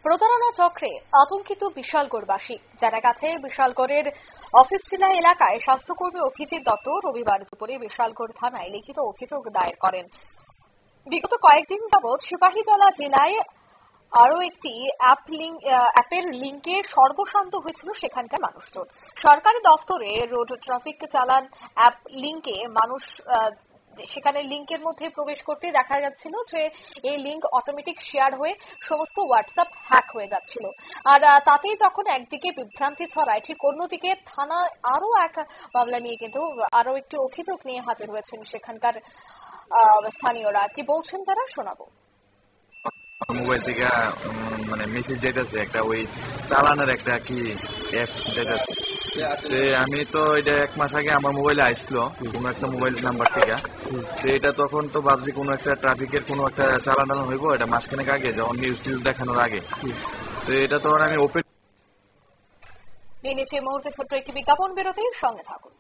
প্রতারণা চক্রে আতঙ্কিত বিশালগড়বাসী। জানা গেছে, বিশালগড়ের অফিসটিলা এলাকায় স্বাস্থ্যকর্মী অভিজিৎ দত্ত রবিবার দুপুরে বিশালগড় থানায় লিখিত অভিযোগ দায়ের করেন। বিগত কয়েকদিন যাবৎ সিপাহীজলা জেলায় আরো একটি অ্যাপের লিঙ্কে সর্বশান্ত হয়েছিল সেখানকার মানুষজন। সরকারি দফতরে রোড ট্রাফিক চালান অ্যাপ লিঙ্কে মানুষ সেখানে লিঙ্কের মধ্যে প্রবেশ করতে দেখা যাচ্ছিল যে এই লিঙ্ক অটোমেটিক শেয়ার হয়ে সমস্ত হোয়াটসঅ্যাপ হ্যাক হয়ে যাচ্ছিল। আর তাতেই যখন একদিকে বিভ্রান্তি ছড়ায়, ঠিক অন্যদিকে থানা আরো এক মামলা নিয়ে কিন্তু আরো একটি অভিযোগ নিয়ে হাজির হয়েছেন সেখানকার স্থানীয়রা। কি বলছেন তারা শোনাবো। মোবাইল থেকে মানে মেসেজ যাইতেছে, একটা ওই চালানের একটা কি অ্যাপ যাইতেছে। আমি তো এটা 1 মাস আগে আমার মোবাইলে আসলো কোনো একটা মোবাইল নাম্বার থেকে। তো এটা তখন তো ভাবছি কোনো একটা ট্রাফিকের কোনো একটা চালান হইব, এটা মাসখানেক আগে যখন নিউজ টিউজ দেখানোর আগে। তো এটা তখন আমি ওপেন নিয়ে নিচ্ছে মুহূর্তে ছোট্ট একটি বিজ্ঞাপন বিরতির সঙ্গে থাকুন।